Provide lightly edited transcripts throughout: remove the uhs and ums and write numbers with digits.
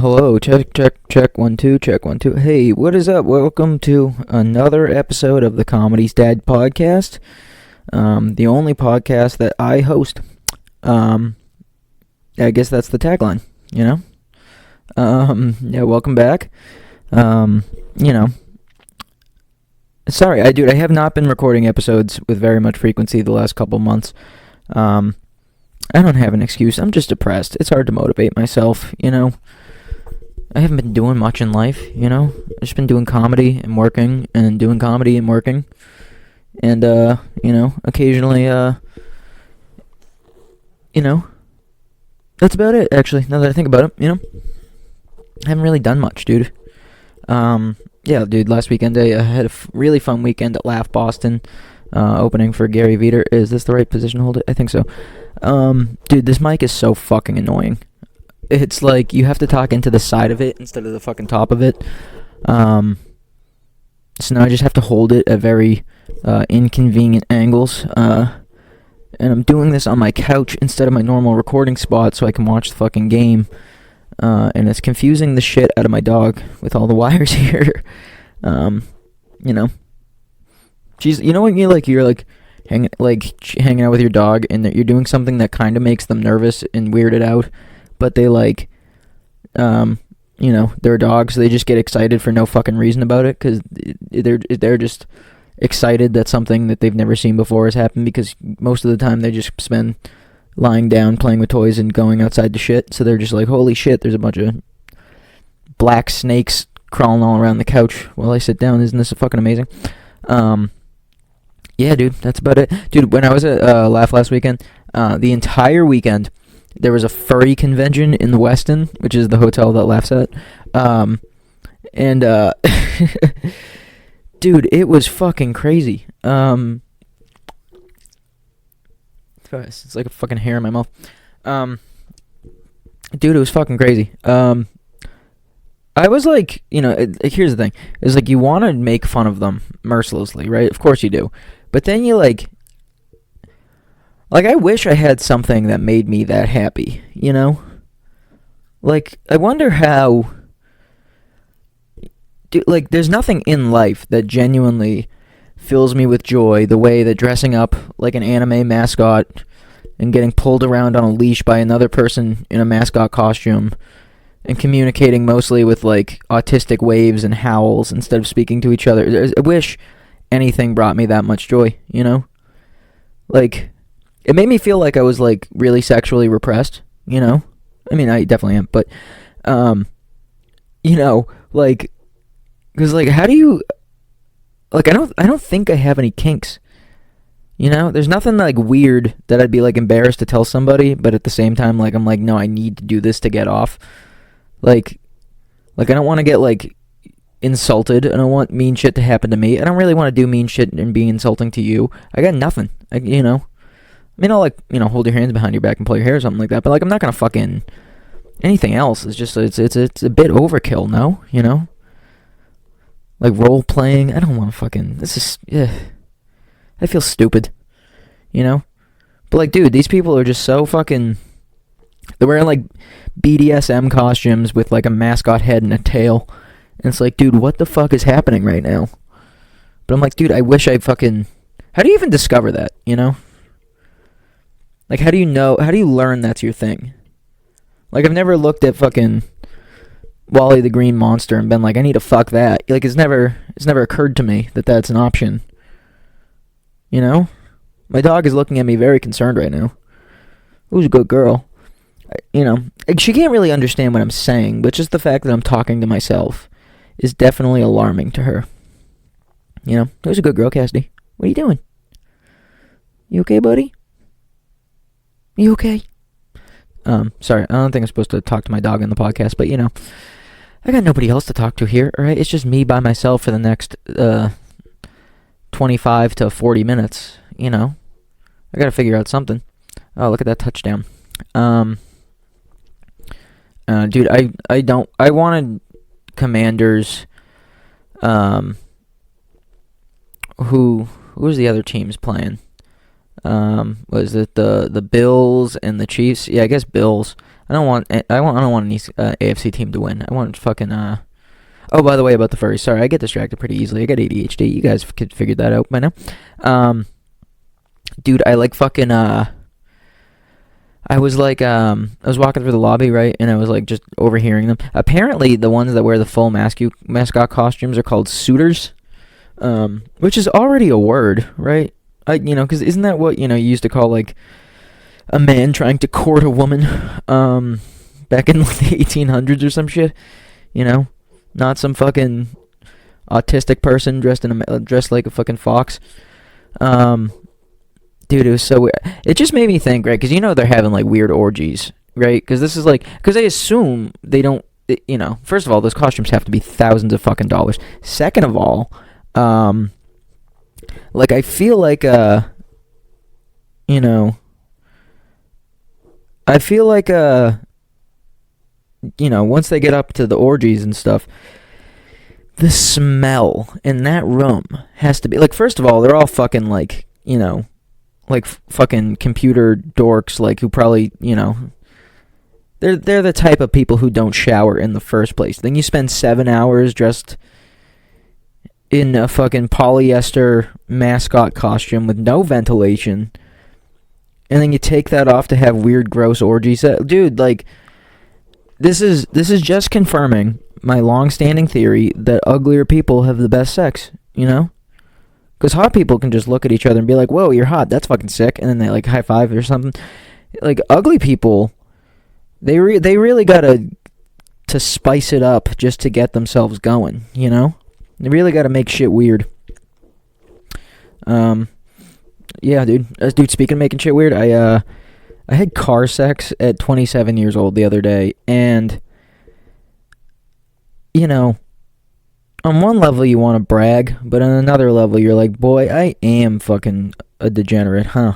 Hello, check, 1 2, check 1 2. Hey, what is up? Welcome to another episode of the Comedy's Dad podcast. The only podcast that I host. I guess that's the tagline, you know? Yeah, welcome back. Sorry, I have not been recording episodes with very much frequency the last couple months. I don't have an excuse. I'm just depressed. It's hard to motivate myself, you know? I haven't been doing much in life, you know? I've just been doing comedy and working, and doing comedy and working. And, occasionally, that's about it, actually, now that I think about it, you know? I haven't really done much, dude. Yeah, dude, last weekend I had a really fun weekend at Laugh Boston, opening for Gary Veter. Is this the right position to hold it? I think so. Dude, this mic is so fucking annoying. It's like you have to talk into the side of it instead of the fucking top of it. So now I just have to hold it at very inconvenient angles. And I'm doing this on my couch instead of my normal recording spot so I can watch the fucking game. And it's confusing the shit out of my dog with all the wires here. She's, you know when you're hanging out with your dog and that you're doing something that kind of makes them nervous and weirded out, but they they're dogs, so they just get excited for no fucking reason about it, because they're just excited that something that they've never seen before has happened, because most of the time they just spend lying down playing with toys and going outside to shit, so they're just like, holy shit, there's a bunch of black snakes crawling all around the couch while I sit down. Isn't this fucking amazing? Yeah, dude, that's about it. Dude, when I was at Laugh last weekend, the entire weekend, there was a furry convention in the Westin, which is the hotel that Laugh's at. Dude, it was fucking crazy. It's like a fucking hair in my mouth. Dude, it was fucking crazy. I was like, here's the thing. It's like you want to make fun of them mercilessly, right? Of course you do. But then you like I wish I had something that made me that happy, you know? Like, I wonder how... there's nothing in life that genuinely fills me with joy the way that dressing up like an anime mascot and getting pulled around on a leash by another person in a mascot costume and communicating mostly with, autistic waves and howls instead of speaking to each other. I wish anything brought me that much joy, you know? It made me feel like I was, really sexually repressed, you know? I mean, I definitely am, but, because, how do you... I don't think I have any kinks, you know? There's nothing, weird that I'd be, embarrassed to tell somebody, but at the same time, I'm no, I need to do this to get off. I don't want to get, insulted. I don't want mean shit to happen to me. I don't really want to do mean shit and be insulting to you. I got nothing, I mean, I'll, hold your hands behind your back and pull your hair or something like that, but, I'm not gonna fucking... Anything else is just, it's a bit overkill, no? You know? Role-playing, I don't want to fucking... This is... I feel stupid, you know? But, dude, these people are just so fucking... They're wearing, BDSM costumes with, a mascot head and a tail. And it's dude, what the fuck is happening right now? But I'm dude, I wish I fucking... How do you even discover that, you know? How do you know... How do you learn that's your thing? I've never looked at fucking Wally the Green Monster and been I need to fuck that. It's never occurred to me that that's an option. You know? My dog is looking at me very concerned right now. Who's a good girl? She can't really understand what I'm saying, but just the fact that I'm talking to myself is definitely alarming to her. You know? Who's a good girl, Cassidy? What are you doing? You okay, buddy? You okay? Sorry, I don't think I'm supposed to talk to my dog on the podcast, but, I got nobody else to talk to here, alright? It's just me by myself for the next, 25 to 40 minutes, you know? I gotta figure out something. Oh, look at that touchdown. Dude, I wanted Commanders, who was the other teams playing? Was it the Bills and the Chiefs? Yeah, I guess Bills. I don't want an AFC team to win. I want fucking Oh, by the way, about the furries. Sorry, I get distracted pretty easily. I got ADHD. You guys could figure that out by now. Dude, I like fucking I was like I was walking through the lobby, right, and I was like just overhearing them. Apparently, the ones that wear the full mascot costumes are called suitors, which is already a word, right? Because isn't that what you used to call like a man trying to court a woman, back in like the 1800s or some shit, not some fucking autistic person dressed like a fucking fox. Dude, it was so weird. It just made me think, right? Because they're having like weird orgies, right? Because this is like, because they assume they don't, First of all, those costumes have to be thousands of fucking dollars. Second of all, like I feel like I feel like once they get up to the orgies and stuff, the smell in that room has to be like, first of all, they're all fucking like, like fucking computer dorks, like who probably, they're the type of people who don't shower in the first place. Then you spend 7 hours dressed in a fucking polyester mascot costume with no ventilation, and then you take that off to have weird, gross orgies. Dude, like, this is just confirming my long-standing theory that uglier people have the best sex, Because hot people can just look at each other and be like, whoa, you're hot, that's fucking sick, and then they like high five or something. Like, ugly people, they really gotta to spice it up just to get themselves going, They really gotta make shit weird. Yeah, dude, speaking of making shit weird, I had car sex at 27 years old the other day, and, on one level you want to brag, but on another level you're like, boy, I am fucking a degenerate, huh?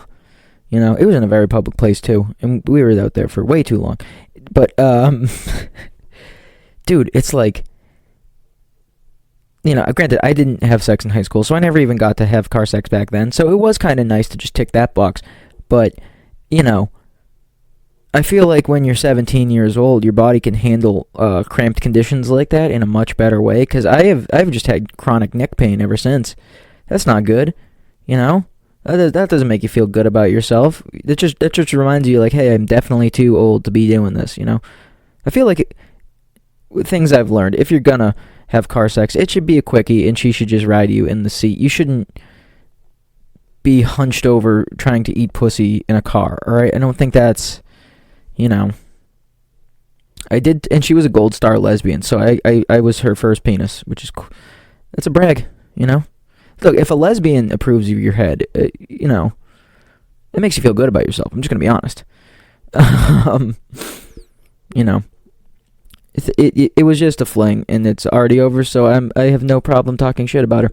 It was in a very public place too, and we were out there for way too long. But, dude, it's like, granted, I didn't have sex in high school, so I never even got to have car sex back then, so it was kind of nice to just tick that box. But, I feel like when you're 17 years old, your body can handle cramped conditions like that in a much better way. Because I've just had chronic neck pain ever since. That's not good, That doesn't make you feel good about yourself. That just reminds you, like, hey, I'm definitely too old to be doing this. I feel like with things I've learned, if you're gonna have car sex, it should be a quickie, and she should just ride you in the seat. You shouldn't be hunched over trying to eat pussy in a car. All right, I don't think that's. I did, and she was a gold star lesbian, so I was her first penis, which is, that's a brag, Look, if a lesbian approves of your head, it makes you feel good about yourself. I'm just gonna be honest. It was just a fling, and it's already over, so I have no problem talking shit about her.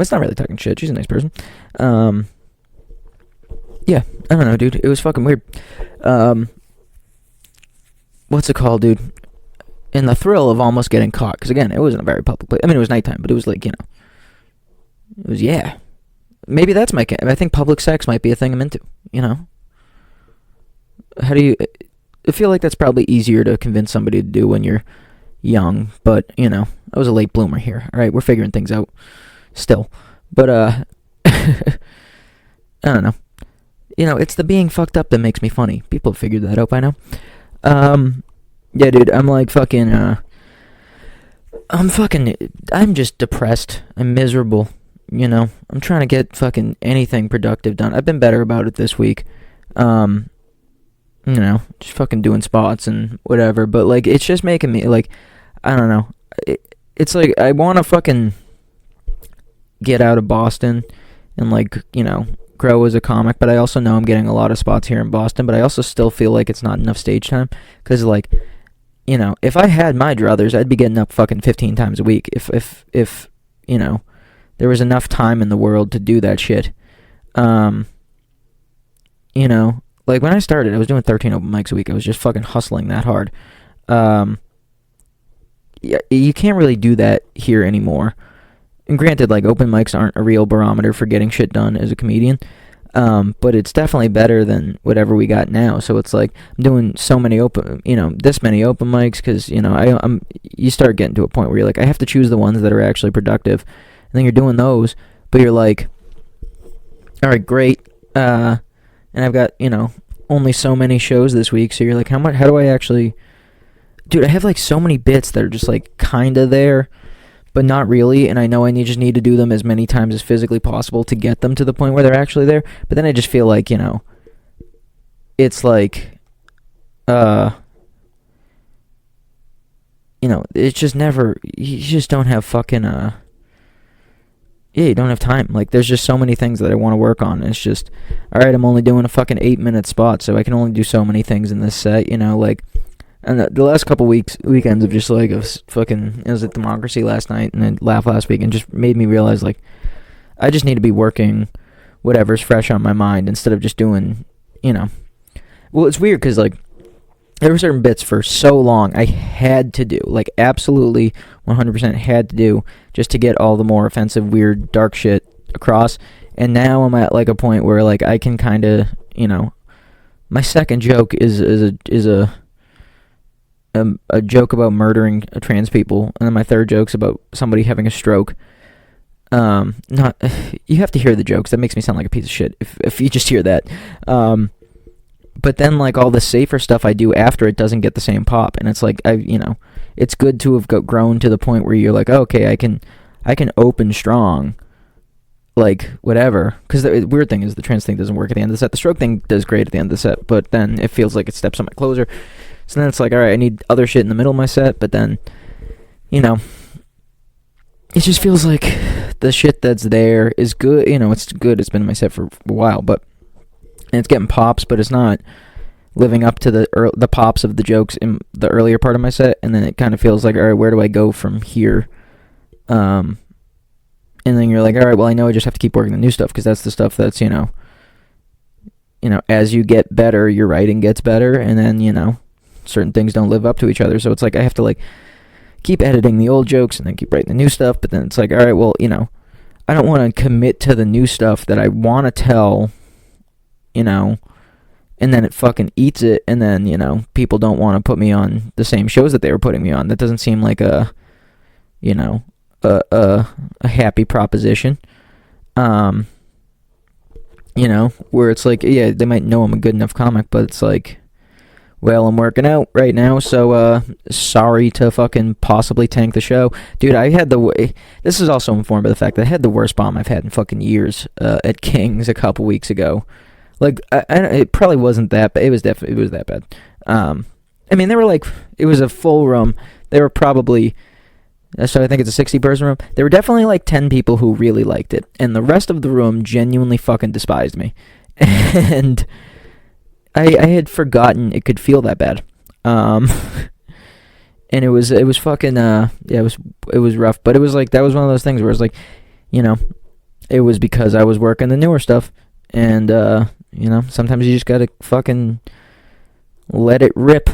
It's not really talking shit. She's a nice person. Yeah, I don't know, dude. It was fucking weird. What's it called, dude? In the thrill of almost getting caught, because again, it wasn't a very public place. I mean, it was nighttime, but it was like, it was, yeah. Maybe that's I think public sex might be a thing I'm into, How do you, I feel like that's probably easier to convince somebody to do when you're young, but, I was a late bloomer here. All right, we're figuring things out still. But, I don't know. It's the being fucked up that makes me funny. People have figured that out by now. Yeah, dude, I'm like fucking, I'm just depressed. I'm miserable, I'm trying to get fucking anything productive done. I've been better about it this week. Just fucking doing spots and whatever, but, like, it's just making me, like, I don't know. It's like, I want to fucking get out of Boston and, like, grow as a comic, but I also know I'm getting a lot of spots here in Boston, but I also still feel like it's not enough stage time, because, like, if I had my druthers, I'd be getting up fucking 15 times a week, if there was enough time in the world to do that shit. Like, when I started, I was doing 13 open mics a week. I was just fucking hustling that hard. Yeah, you can't really do that here anymore. And granted, like, open mics aren't a real barometer for getting shit done as a comedian. But it's definitely better than whatever we got now. So it's like I'm doing so many this many open mics because you start getting to a point where you're like, I have to choose the ones that are actually productive, and then you're doing those, but you're like, all right, great, and I've got only so many shows this week, so you're like, how do I actually, dude? I have like so many bits that are just like kind of there, but not really, and I know I just need to do them as many times as physically possible to get them to the point where they're actually there. But then I just feel like, it's like, it's just never, you just don't have fucking, you don't have time. Like, there's just so many things that I want to work on, and it's just, alright, I'm only doing a fucking 8-minute spot, so I can only do so many things in this set, like, and the last couple weekends of just like it was at Democracy last night and then Laugh last week, and just made me realize like I just need to be working whatever's fresh on my mind instead of just doing, Well, it's weird because like there were certain bits for so long I had to do, like absolutely 100% had to do just to get all the more offensive, weird, dark shit across. And now I'm at like a point where like I can kind of, my second joke is a joke about murdering trans people, and then my third joke's about somebody having a stroke. Not you have to hear the jokes. That makes me sound like a piece of shit if you just hear that. But then like all the safer stuff I do after it doesn't get the same pop, and it's like it's good to have grown to the point where you're like, oh, okay, I can open strong, like whatever. Because the weird thing is the trans thing doesn't work at the end of the set. The stroke thing does great at the end of the set, but then it feels like it steps on my closer. So then it's like, all right, I need other shit in the middle of my set, but then, it just feels like the shit that's there is good. It's good. It's been in my set for a while, and it's getting pops, but it's not living up to the pops of the jokes in the earlier part of my set. And then it kind of feels like, all right, where do I go from here? And then you're like, all right, well, I know I just have to keep working the new stuff because that's the stuff that's, as you get better, your writing gets better, and then, certain things don't live up to each other, so it's like I have to like keep editing the old jokes and then keep writing the new stuff. But then it's like, all right, well, I don't want to commit to the new stuff that I want to tell, and then it fucking eats it, and then people don't want to put me on the same shows that they were putting me on. That doesn't seem like a happy proposition. Where it's like, yeah, they might know I'm a good enough comic, but it's like, well, I'm working out right now, so sorry to fucking possibly tank the show. Dude, this is also informed by the fact that I had the worst bomb I've had in fucking years at King's a couple weeks ago. Like, it probably wasn't that, but it was that bad. I mean, they were like, it was a full room. They were probably, so I think it's a 60-person room. There were definitely like 10 people who really liked it, and the rest of the room genuinely fucking despised me. And I had forgotten it could feel that bad. And it was fucking, it was rough, but it was like, that was one of those things where it's like, it was because I was working the newer stuff, and, sometimes you just gotta fucking let it rip,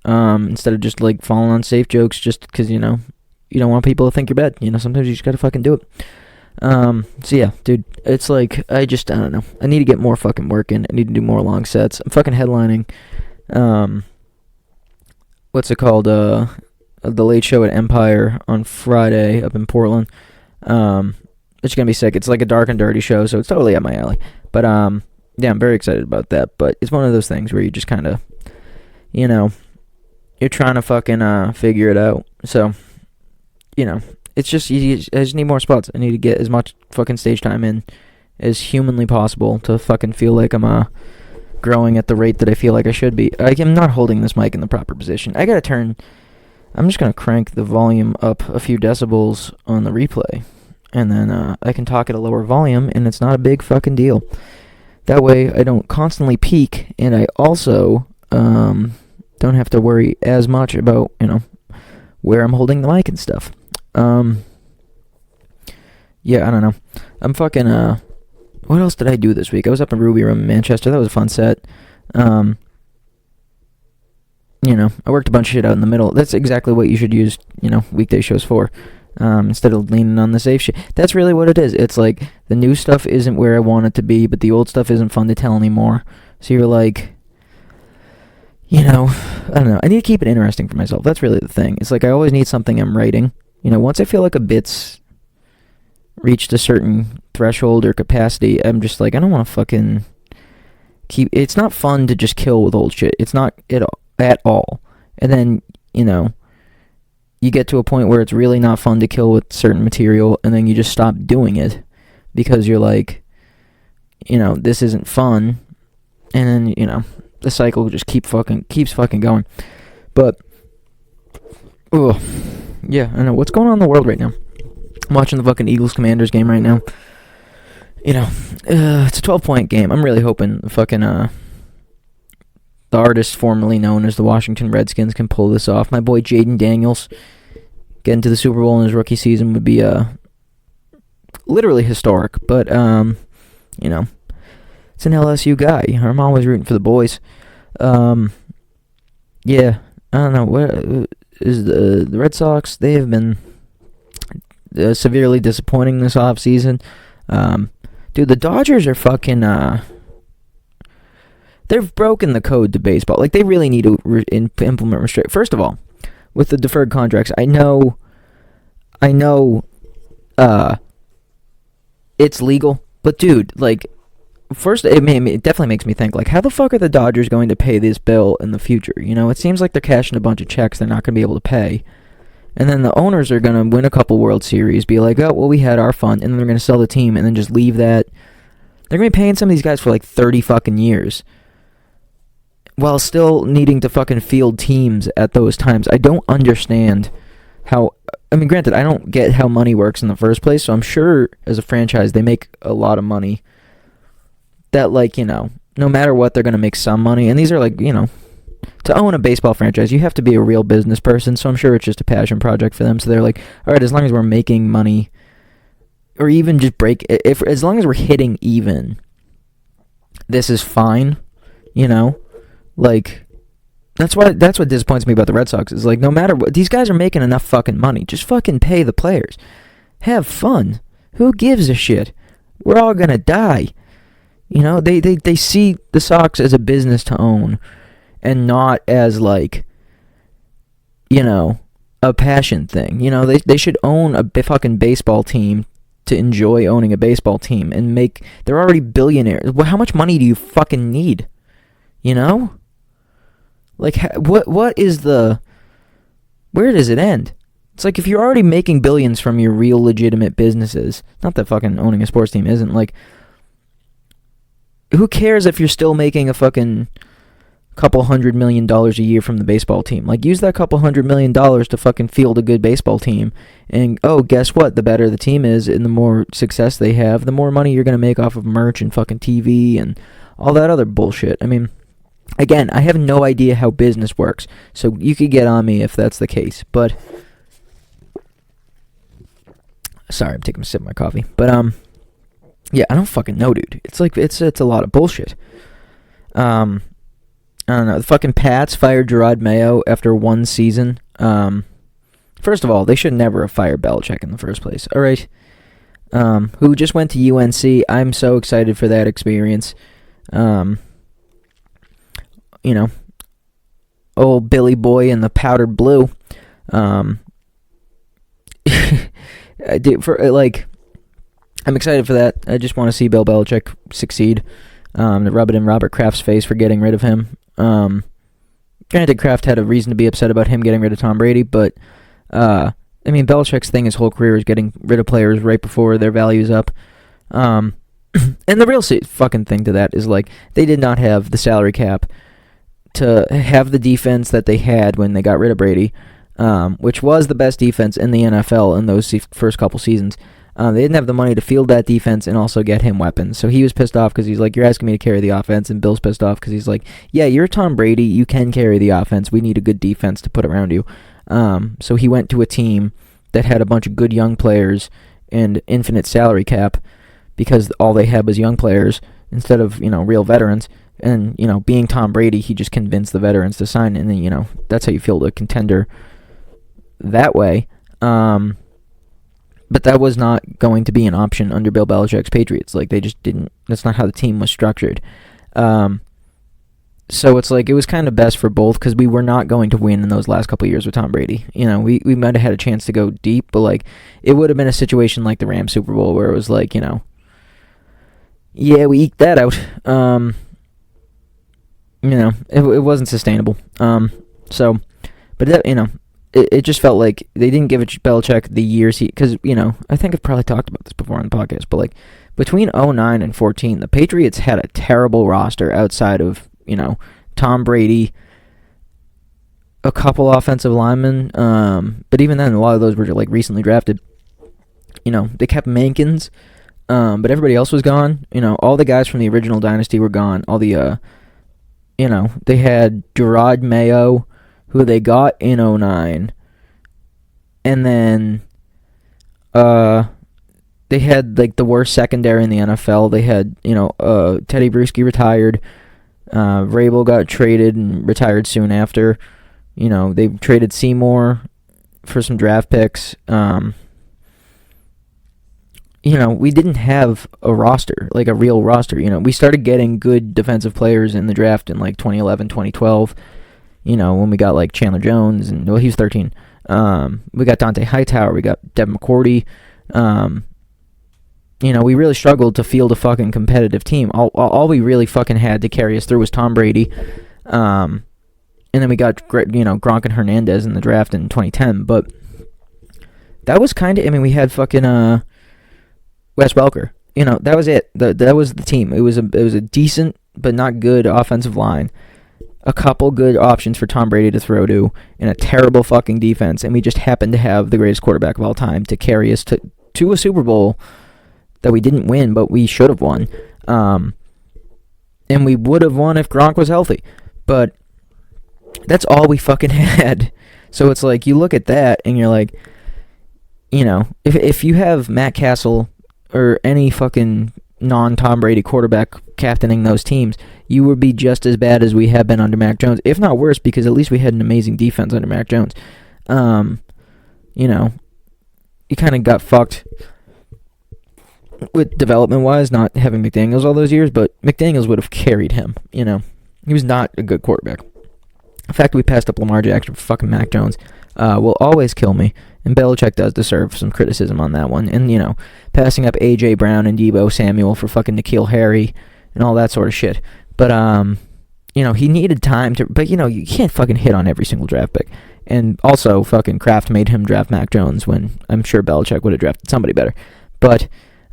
instead of just like falling on safe jokes just because, you don't want people to think you're bad. Sometimes you just gotta fucking do it. So yeah, dude, it's like, I don't know. I need to get more fucking work in. I need to do more long sets. I'm fucking headlining, what's it called, the late show at Empire on Friday up in Portland. It's gonna be sick. It's like a dark and dirty show, so it's totally up my alley. But, yeah, I'm very excited about that, but it's one of those things where you just kind of, you're trying to fucking, figure it out, so, it's just, I just need more spots. I need to get as much fucking stage time in as humanly possible to fucking feel like I'm growing at the rate that I feel like I should be. I'm not holding this mic in the proper position. I'm just going to crank the volume up a few decibels on the replay, and then I can talk at a lower volume, and it's not a big fucking deal. That way I don't constantly peak, and I also don't have to worry as much about, where I'm holding the mic and stuff. Yeah, I don't know. I'm fucking, what else did I do this week? I was up in Ruby Room in Manchester. That was a fun set. I worked a bunch of shit out in the middle. That's exactly what you should use, weekday shows for. instead of leaning on the safe shit. That's really what it is. It's like the new stuff isn't where I want it to be, but the old stuff isn't fun to tell anymore. So you're like, I don't know. I need to keep it interesting for myself. That's really the thing. It's like I always need something I'm writing. Once I feel like a bit's reached a certain threshold or capacity, I'm just like, I don't want to fucking keep... It's not fun to just kill with old shit. It's not at all. And then, you get to a point where it's really not fun to kill with certain material, and then you just stop doing it because you're like, this isn't fun, and then, the cycle just keeps fucking going. But, yeah, I know. What's going on in the world right now? I'm watching the fucking Eagles-Commanders game right now. It's a 12-point game. I'm really hoping the fucking, the artist formerly known as the Washington Redskins can pull this off. My boy Jaden Daniels getting to the Super Bowl in his rookie season would be literally historic. But it's an LSU guy. I'm always rooting for the boys. Yeah, I don't know. What is the Red Sox? They have been severely disappointing this offseason. Dude, the Dodgers are fucking they've broken the code to baseball. Like, they really need to implement restrict. First of all, with the deferred contracts, I know, it's legal, but dude, like, first, it definitely makes me think, like, how the fuck are the Dodgers going to pay this bill in the future? It seems like they're cashing a bunch of checks they're not going to be able to pay. And then the owners are going to win a couple World Series, be like, oh, well, we had our fun, and then they're going to sell the team, and then just leave that. They're going to be paying some of these guys for, like, 30 fucking years, while still needing to fucking field teams at those times. I don't understand how... granted, I don't get how money works in the first place, so I'm sure, as a franchise, they make a lot of money. That, like, no matter what, they're going to make some money. And these are, like, to own a baseball franchise, you have to be a real business person, so I'm sure it's just a passion project for them. So they're like, all right, as long as we're making money, or even just as long as we're hitting even, this is fine, Like, that's what disappoints me about the Red Sox, is like, no matter what, these guys are making enough fucking money. Just fucking pay the players. Have fun. Who gives a shit? We're all gonna die. They see the Sox as a business to own, and not as, like, a passion thing. They should own a fucking baseball team to enjoy owning a baseball team, and they're already billionaires. Well, how much money do you fucking need? Like, what is where does it end? It's like, if you're already making billions from your real legitimate businesses, not that fucking owning a sports team isn't, like, who cares if you're still making a fucking couple $100 million a year from the baseball team? Like, use that couple $100 million to fucking field a good baseball team, and, guess what? The better the team is, and the more success they have, the more money you're gonna make off of merch and fucking TV and all that other bullshit. Again, I have no idea how business works, so you could get on me if that's the case, but... Sorry, I'm taking a sip of my coffee. But, yeah, I don't fucking know, dude. It's like, it's a lot of bullshit. I don't know. The fucking Pats fired Gerard Mayo after one season. First of all, they should never have fired Belichick in the first place. All right. Who just went to UNC. I'm so excited for that experience. Old Billy Boy in the powdered blue. I'm excited for that. I just want to see Bill Belichick succeed. To rub it in Robert Kraft's face for getting rid of him. Granted, Kraft had a reason to be upset about him getting rid of Tom Brady, but Belichick's thing his whole career is getting rid of players right before their value's up. And the real fucking thing to that is, like, they did not have the salary cap to have the defense that they had when they got rid of Brady, which was the best defense in the NFL in those first couple seasons. They didn't have the money to field that defense and also get him weapons. So he was pissed off because he's like, you're asking me to carry the offense. And Bill's pissed off because he's like, yeah, you're Tom Brady. You can carry the offense. We need a good defense to put around you. So he went to a team that had a bunch of good young players and infinite salary cap because all they had was young players instead of, real veterans. And, being Tom Brady, he just convinced the veterans to sign. And then, that's how you field a contender that way. but that was not going to be an option under Bill Belichick's Patriots. Like, they just didn't. That's not how the team was structured. So it's like it was kind of best for both because we were not going to win in those last couple of years with Tom Brady. You know, we might have had a chance to go deep, but like it would have been a situation like the Rams Super Bowl where it was like, you know, yeah, we eked that out. You know, it wasn't sustainable. So, but that, you know, it just felt like they didn't give Belichick the years because, you know, I think I've probably talked about this before on the podcast, but like between 2009 and 2014, the Patriots had a terrible roster outside of, you know, Tom Brady, a couple offensive linemen, but even then, a lot of those were like recently drafted. You know, they kept Mankins, but everybody else was gone. You know, all the guys from the original dynasty were gone. All the, you know, they had Gerard Mayo, who they got in 2009, and then, they had like the worst secondary in the NFL. They had, you know, Teddy Bruschi retired. Vrabel got traded and retired soon after. You know, they traded Seymour for some draft picks. You know, we didn't have a roster, like a real roster. You know, we started getting good defensive players in the draft in like 2011, 2012. You know, when we got like Chandler Jones and, well, he was 13. We got Dante Hightower. We got Devin McCourty. You know, we really struggled to field a fucking competitive team. All we really fucking had to carry us through was Tom Brady. And then we got, you know, Gronk and Hernandez in the draft in 2010. But that was kind of, I mean, we had fucking Wes Welker. You know, that was it. That was the team. It was a decent but not good offensive line. A couple good options for Tom Brady to throw to, and a terrible fucking defense. And we just happened to have the greatest quarterback of all time to carry us to a Super Bowl that we didn't win, but we should have won. And we would have won if Gronk was healthy. But that's all we fucking had. So it's like, you look at that, and you're like, you know, if you have Matt Castle or any fucking non-Tom Brady quarterback captaining those teams, you would be just as bad as we have been under Mac Jones, if not worse, because at least we had an amazing defense under Mac Jones. You know, you kind of got fucked with development-wise, not having McDaniels all those years, but McDaniels would have carried him, you know. He was not a good quarterback. The fact that we passed up Lamar Jackson for fucking Mac Jones will always kill me, and Belichick does deserve some criticism on that one. And, you know, passing up A.J. Brown and Deebo Samuel for fucking N'Keal Harry and all that sort of shit. But, you know, he needed time to... But, you know, you can't fucking hit on every single draft pick. And also, fucking Kraft made him draft Mac Jones when I'm sure Belichick would have drafted somebody better. But...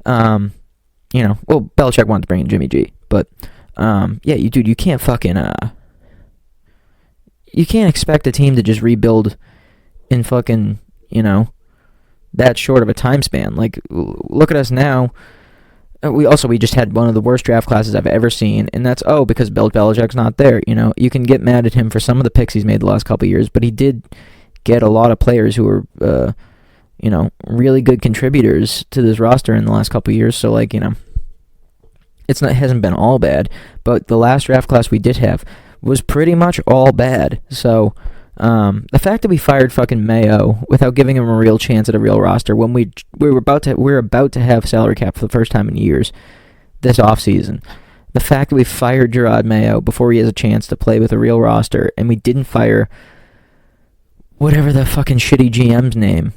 you know, well, Belichick wanted to bring in Jimmy G, but, yeah, you can't fucking, you can't expect a team to just rebuild in fucking, you know, that short of a time span. Like, look at us now. We just had one of the worst draft classes I've ever seen, and that's, because Bill Belichick's not there. You know, you can get mad at him for some of the picks he's made the last couple of years, but he did get a lot of players who were, you know, really good contributors to this roster in the last couple of years. So, like, you know, it hasn't been all bad, but the last draft class we did have was pretty much all bad. So, the fact that we fired fucking Mayo without giving him a real chance at a real roster when we're about to have salary cap for the first time in years this offseason. The fact that we fired Gerard Mayo before he has a chance to play with a real roster, and we didn't fire whatever the fucking shitty GM's name.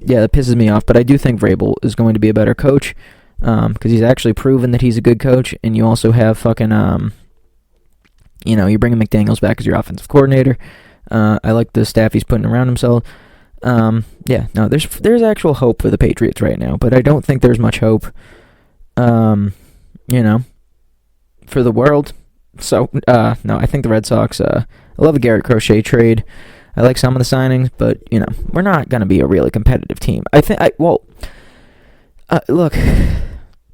Yeah, that pisses me off, but I do think Vrabel is going to be a better coach, because he's actually proven that he's a good coach, and you also have fucking, you know, you're bringing McDaniels back as your offensive coordinator. I like the staff he's putting around himself. Yeah, no, there's actual hope for the Patriots right now, but I don't think there's much hope, you know, for the world. So, no, I think the Red Sox, I love the Garrett Crochet trade. I like some of the signings, but, you know, we're not going to be a really competitive team. Look,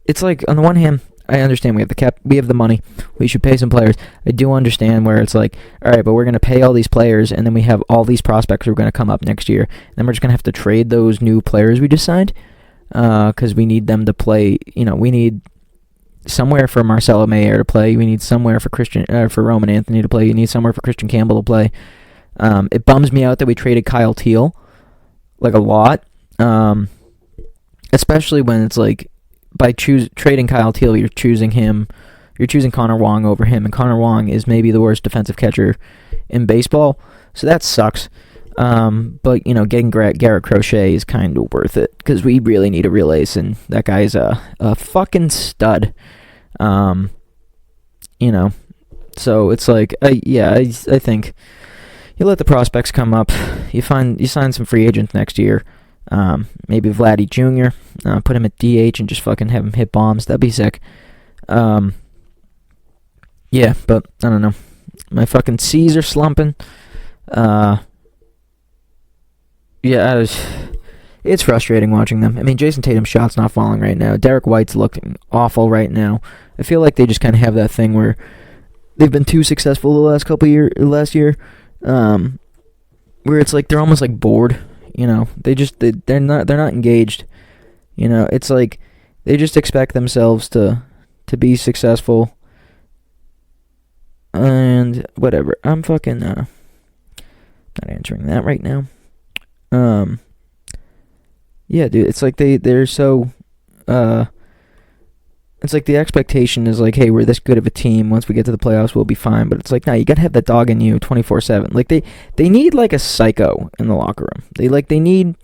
it's like, on the one hand, I understand we have the cap, we have the money, we should pay some players. I do understand where it's like, all right, but we're going to pay all these players, and then we have all these prospects who are going to come up next year, and then we're just going to have to trade those new players we just signed, because we need them to play, you know, we need somewhere for Marcelo Mayer to play, we need somewhere for for Roman Anthony to play, you need somewhere for Christian Campbell to play. It bums me out that we traded Kyle Teal, like, a lot, Um, especially when it's like by trading Kyle Teal, you're choosing him. You're choosing Connor Wong over him, and Connor Wong is maybe the worst defensive catcher in baseball, so that sucks. But getting Garrett Crochet is kind of worth it because we really need a real ace, and that guy's a fucking stud. So it's like, I think you let the prospects come up. You sign some free agents next year. Maybe Vladdy Jr. Put him at DH and just fucking have him hit bombs. That'd be sick. Yeah, but I don't know. My fucking C's are slumping. It's frustrating watching them. I mean, Jason Tatum's shot's not falling right now. Derek White's looking awful right now. I feel like they just kind of have that thing where they've been too successful the last year, where it's like they're almost like bored. They're not engaged. It's like they just expect themselves to be successful. And whatever. I'm fucking not answering that right now. Yeah, dude, it's like they're so it's like the expectation is like, hey, we're this good of a team. Once we get to the playoffs, we'll be fine. But it's like, nah, you gotta have that dog in you 24/7. Like they need like a psycho in the locker room. They need.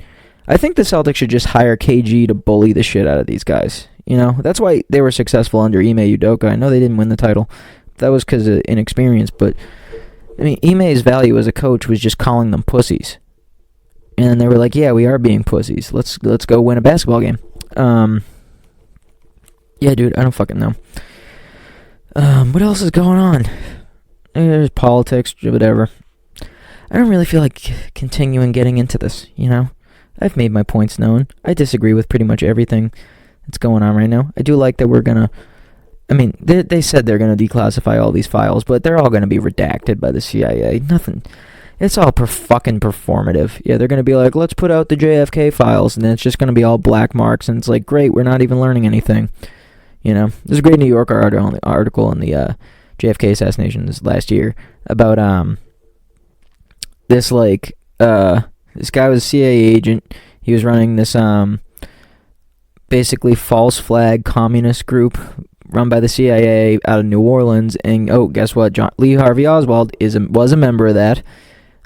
I think the Celtics should just hire KG to bully the shit out of these guys. That's why they were successful under Ime Udoka. I know they didn't win the title. That was because of inexperience, but I mean, Ime's value as a coach was just calling them pussies, and they were like, "Yeah, we are being pussies. Let's go win a basketball game." Yeah, dude, I don't fucking know. What else is going on? There's politics, whatever. I don't really feel like continuing getting into this. I've made my points known. I disagree with pretty much everything that's going on right now. I do like that we're gonna. I mean, they said they're going to declassify all these files, but they're all going to be redacted by the CIA. Nothing. It's all fucking performative. Yeah, they're going to be like, let's put out the JFK files, and then it's just going to be all black marks, and it's like, great, we're not even learning anything. There's a great New Yorker article on the JFK assassinations last year about this guy was a CIA agent. He was running this basically false flag communist group run by the CIA out of New Orleans, and guess what? Lee Harvey Oswald was a member of that.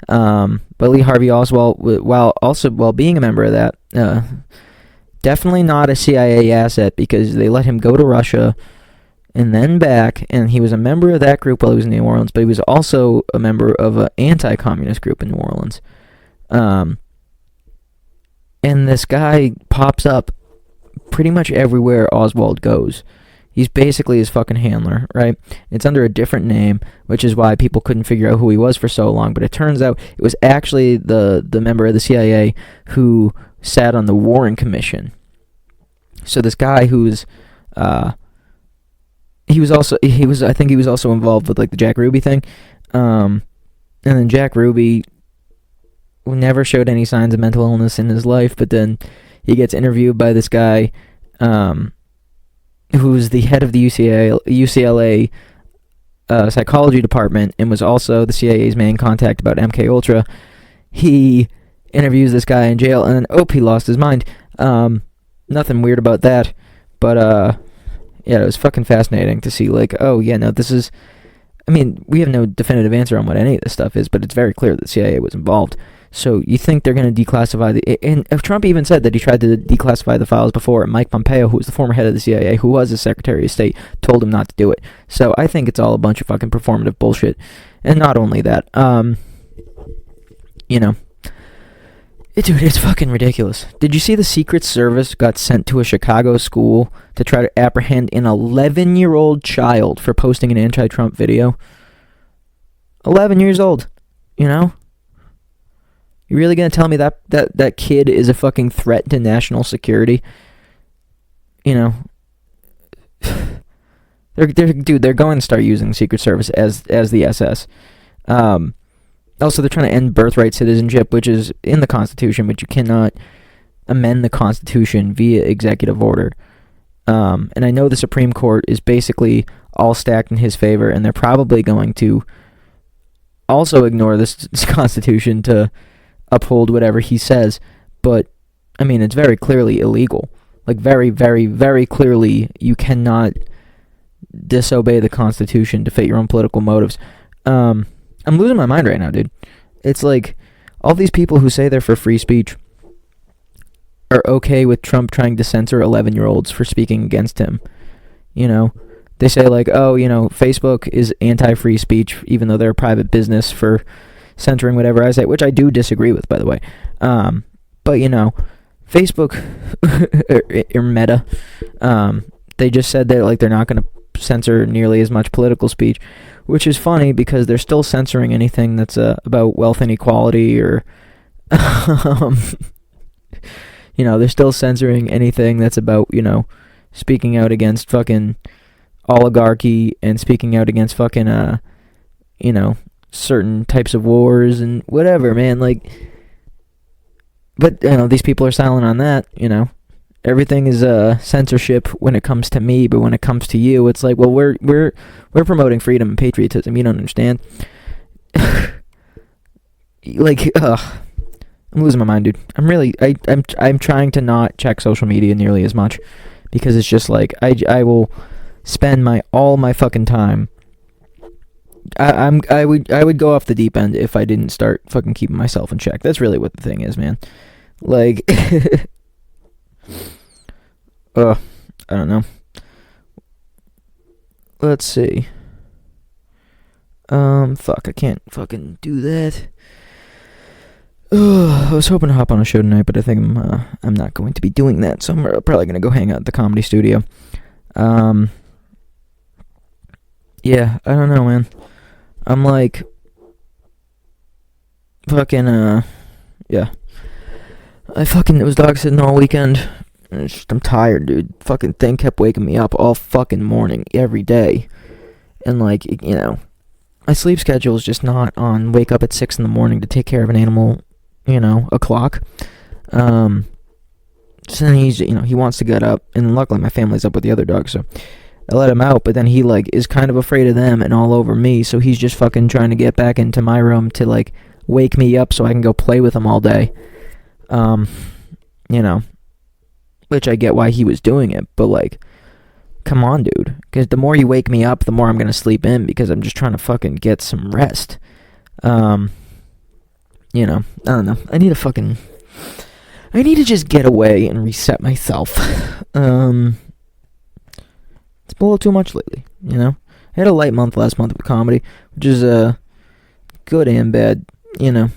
But Lee Harvey Oswald, while being a member of that, definitely not a CIA asset because they let him go to Russia and then back, and he was a member of that group while he was in New Orleans, but he was also a member of an anti-communist group in New Orleans. And this guy pops up pretty much everywhere Oswald goes. He's basically his fucking handler, right? It's under a different name, which is why people couldn't figure out who he was for so long. But it turns out it was actually the member of the CIA who sat on the Warren Commission. So this guy I think he was also involved with like the Jack Ruby thing. And then Jack Ruby never showed any signs of mental illness in his life, but then he gets interviewed by this guy, who's the head of the UCLA psychology department and was also the CIA's main contact about MK Ultra. He interviews this guy in jail, and then he lost his mind. Nothing weird about that, but yeah, it was fucking fascinating to see. Like, this is. I mean, we have no definitive answer on what any of this stuff is, but it's very clear that the CIA was involved. So you think they're going to declassify and Trump even said that he tried to declassify the files before, and Mike Pompeo, who was the former head of the CIA, who was the Secretary of State, told him not to do it. So I think it's all a bunch of fucking performative bullshit. And not only that, dude, it's fucking ridiculous. Did you see the Secret Service got sent to a Chicago school to try to apprehend an 11-year-old child for posting an anti-Trump video? 11 years old, You really gonna tell me that kid is a fucking threat to national security? They're going to start using Secret Service as the SS. Also, they're trying to end birthright citizenship, which is in the Constitution, but you cannot amend the Constitution via executive order. And I know the Supreme Court is basically all stacked in his favor, and they're probably going to also ignore this Constitution to uphold whatever he says. But I mean, it's very clearly illegal. Like, very, very, very clearly, you cannot disobey the Constitution to fit your own political motives. I'm losing my mind right now, dude. It's like, all these people who say they're for free speech are okay with Trump trying to censor 11-year-olds for speaking against him. You know? They say, like, oh, you know, Facebook is anti-free speech, even though they're a private business for censoring whatever I say, which I do disagree with, by the way. But, you know, Facebook, or Meta, they just said that, like, they're not going to censor nearly as much political speech, which is funny because they're still censoring anything that's about wealth inequality or, you know, they're still censoring anything that's about, you know, speaking out against fucking oligarchy and speaking out against fucking, you know, certain types of wars and whatever, man. Like, but, you know, these people are silent on that, you know. Everything is censorship when it comes to me, but when it comes to you, it's like, well, we're promoting freedom and patriotism. You don't understand. Like, I'm losing my mind, dude. I'm trying to not check social media nearly as much because it's just like I will spend all my fucking time. I would go off the deep end if I didn't start fucking keeping myself in check. That's really what the thing is, man. Like, I don't know. Let's see. Fuck, I can't fucking do that. I was hoping to hop on a show tonight, but I think I'm not going to be doing that, so I'm probably gonna go hang out at the Comedy Studio. Yeah, I don't know, man. I'm like, fucking, yeah. It was dog sitting all weekend. I'm tired, dude. Fucking thing kept waking me up all fucking morning, every day. And, like, you know, my sleep schedule is just not on wake up at 6 in the morning to take care of an animal, you know, o'clock. So then he's, you know, he wants to get up, and luckily my family's up with the other dog, so I let him out, but then he, like, is kind of afraid of them and all over me, so he's just fucking trying to get back into my room to, like, wake me up so I can go play with him all day. You know, which I get why he was doing it, but, like, come on, dude, because the more you wake me up, the more I'm gonna sleep in, because I'm just trying to fucking get some rest. You know, I don't know, I need to just get away and reset myself. It's a little too much lately, you know. I had a light month last month with comedy, which is good and bad, you know.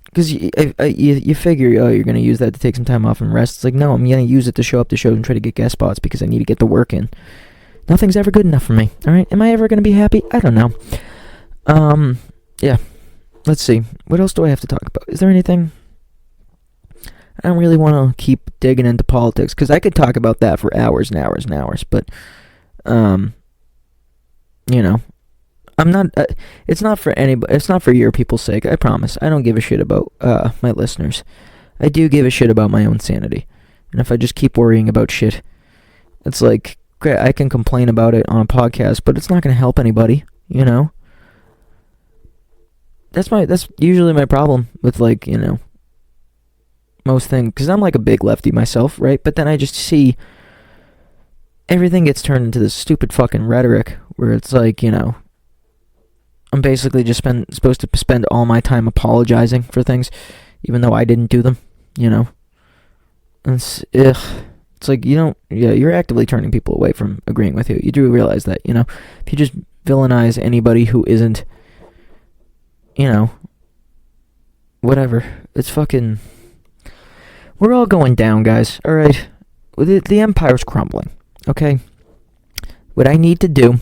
Because you figure, oh, you're going to use that to take some time off and rest. It's like, no, I'm going to use it to show up to shows and try to get guest spots because I need to get the work in. Nothing's ever good enough for me, alright? Am I ever going to be happy? I don't know. Yeah. Let's see. What else do I have to talk about? Is there anything? I don't really want to keep digging into politics, because I could talk about that for hours and hours and hours, but, you know, I'm not, it's not for anybody, it's not for your people's sake, I promise. I don't give a shit about, my listeners. I do give a shit about my own sanity, and if I just keep worrying about shit, it's like, great, I can complain about it on a podcast, but it's not going to help anybody, you know? That's usually my problem with, like, you know, most things, because I'm like a big lefty myself, right? But then I just see everything gets turned into this stupid fucking rhetoric where it's like, you know, I'm basically just supposed to spend all my time apologizing for things, even though I didn't do them, you know? And it's like, you don't, yeah, you're actively turning people away from agreeing with you. You do realize that, you know? If you just villainize anybody who isn't, you know, whatever, it's fucking, we're all going down, guys, alright? The empire's crumbling, okay? What I need to do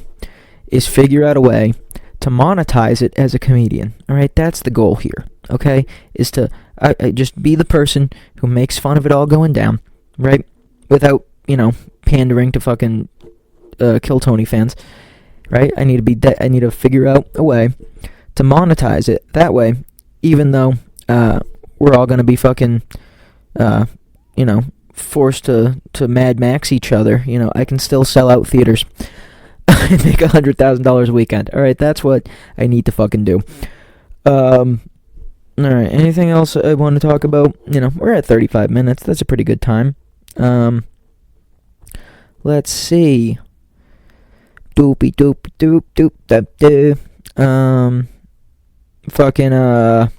is figure out a way to monetize it as a comedian, alright? That's the goal here, okay? Is to I just be the person who makes fun of it all going down, right? Without, you know, pandering to fucking Kill Tony fans, right? I need to figure out a way to monetize it that way, even though we're all gonna be fucking you know, forced to Mad Max each other. You know, I can still sell out theaters and make $100,000 a weekend. Alright, that's what I need to fucking do. Alright, anything else I want to talk about? We're at 35 minutes. That's a pretty good time. Let's see. Doopy doop doop doop doop doop. Fucking, I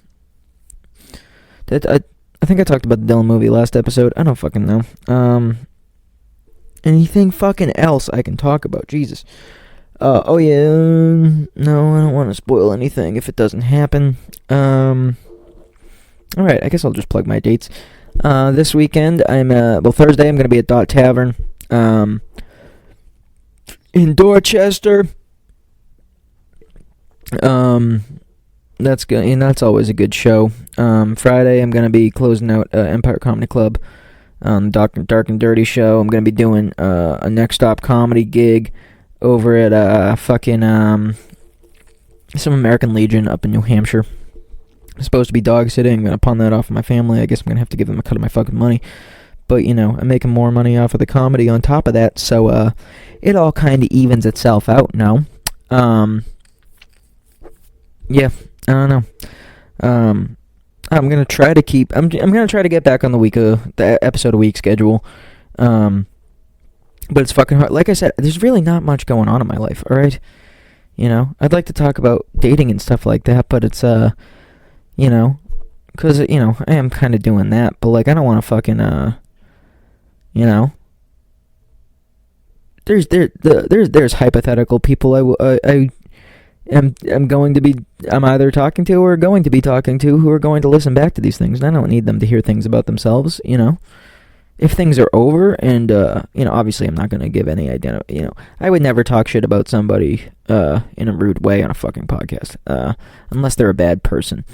think I talked about the Dylan movie last episode. I don't fucking know. Anything fucking else I can talk about? Jesus. Oh yeah. No, I don't want to spoil anything if it doesn't happen. Alright, I guess I'll just plug my dates. This weekend, Thursday, I'm going to be at Dot Tavern, in Dorchester. That's good, and that's always a good show. Friday, I'm going to be closing out Empire Comedy Club, Dark and Dirty show. I'm going to be doing a Next Stop comedy gig over at some American Legion up in New Hampshire. I'm supposed to be dog sitting. I'm going to pawn that off of my family. I guess I'm going to have to give them a cut of my fucking money. But, I'm making more money off of the comedy on top of that, so it all kind of evens itself out now. Yeah, I don't know. I'm going to try to keep... I'm going to try to get back on the episode a week schedule. But it's fucking hard. Like I said, there's really not much going on in my life, alright? I'd like to talk about dating and stuff like that, but it's, because, I am kind of doing that, but, like, I don't want to fucking, there's hypothetical people I'm either talking to or going to be talking to who are going to listen back to these things, and I don't need them to hear things about themselves, If things are over, and, obviously I'm not going to give any identity, I would never talk shit about somebody, in a rude way on a fucking podcast, unless they're a bad person.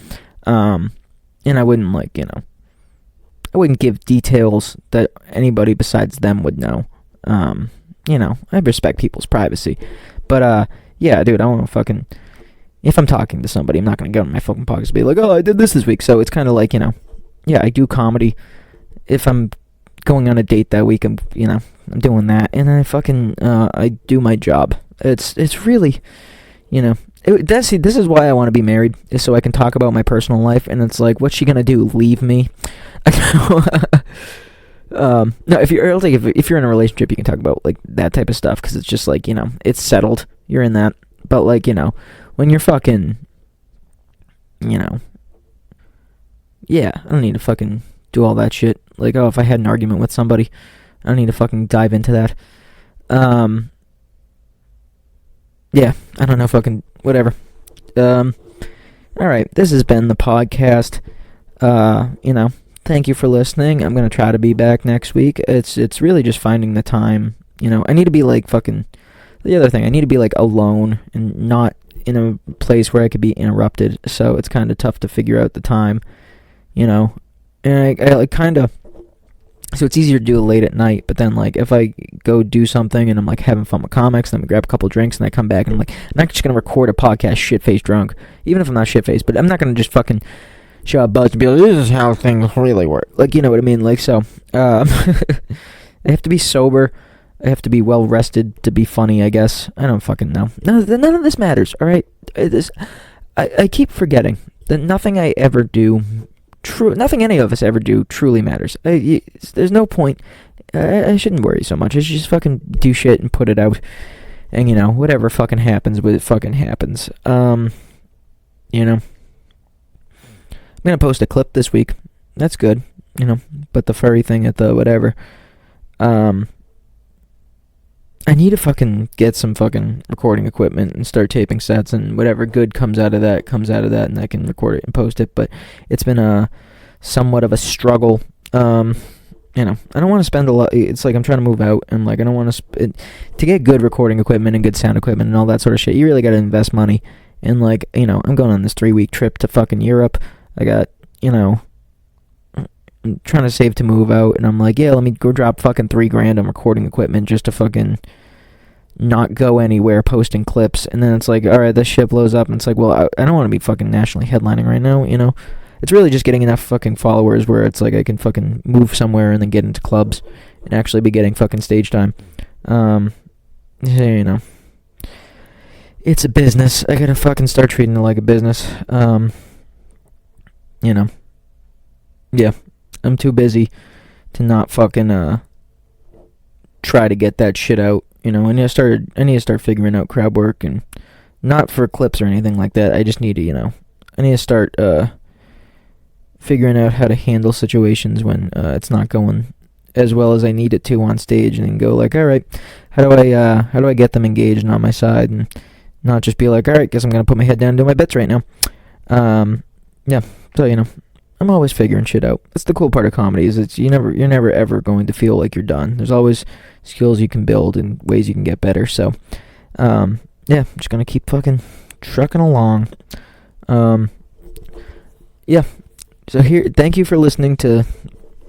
And I wouldn't, I wouldn't give details that anybody besides them would know. I respect people's privacy. But, yeah, dude, I want to fucking... If I'm talking to somebody, I'm not going to get on my fucking podcast and be like, oh, I did this week. So it's kind of like, yeah, I do comedy. If I'm going on a date that week, I'm doing that. And I fucking, I do my job. It's really, this is why I want to be married, is so I can talk about my personal life, and it's like, what's she gonna do? Leave me? No, if you're in a relationship, you can talk about like that type of stuff, because it's just like, it's settled. You're in that. But like, when you're fucking, yeah, I don't need to fucking do all that shit. Like, oh, if I had an argument with somebody, I don't need to fucking dive into that. Yeah, I don't know, fucking whatever. Alright, this has been the podcast. Thank you for listening. I'm gonna try to be back next week. It's really just finding the time. I need to be like fucking... The other thing, I need to be like alone and not in a place where I could be interrupted. So it's kind of tough to figure out the time, And I like kind of... So it's easier to do it late at night, but then, like, if I go do something and I'm, like, having fun with comics, then we grab a couple drinks and I come back and I'm like, I'm not just going to record a podcast shit-faced drunk, even if I'm not shit-faced, but I'm not going to just fucking show a buzz and be like, this is how things really work. Like, you know what I mean? Like, so, I have to be sober. I have to be well-rested to be funny, I guess. I don't fucking know. None of this matters, all right? I keep forgetting that nothing I ever do... nothing any of us ever do truly matters. There's no point. I shouldn't worry so much. I should just fucking do shit and put it out. And, whatever fucking happens, it fucking happens. I'm gonna post a clip this week. That's good. But the furry thing at the whatever. I need to fucking get some fucking recording equipment and start taping sets, and whatever good comes out of that, and I can record it and post it, but it's been a somewhat of a struggle. I don't want to spend a lot. It's like I'm trying to move out, and like I don't want to to get good recording equipment and good sound equipment and all that sort of shit. You really got to invest money, and like, I'm going on this 3-week trip to fucking Europe. I got, I'm trying to save to move out, and I'm like, yeah, let me go drop fucking $3,000 on recording equipment just to fucking not go anywhere posting clips. And then it's like, alright, this shit blows up, and it's like, well, I don't want to be fucking nationally headlining right now, It's really just getting enough fucking followers where it's like I can fucking move somewhere and then get into clubs and actually be getting fucking stage time. It's a business. I gotta fucking start treating it like a business. you know, yeah, I'm too busy to not fucking try to get that shit out. I need to start figuring out crowd work, and not for clips or anything like that. I just need to, I need to start figuring out how to handle situations when it's not going as well as I need it to on stage, and then go like, all right, how do I get them engaged and on my side, and not just be like, all right, guess I'm gonna put my head down and do my bits right now. Yeah, so I'm always figuring shit out. That's the cool part of comedy, is you're never ever going to feel like you're done. There's always skills you can build and ways you can get better. So, yeah, I'm just gonna keep fucking trucking along. Yeah. So thank you for listening to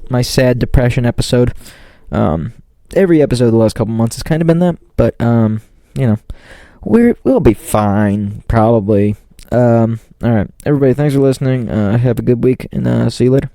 my sad depression episode. Every episode the last couple months has kind of been that, but we'll be fine probably. All right, everybody, thanks for listening. Have a good week, and see you later.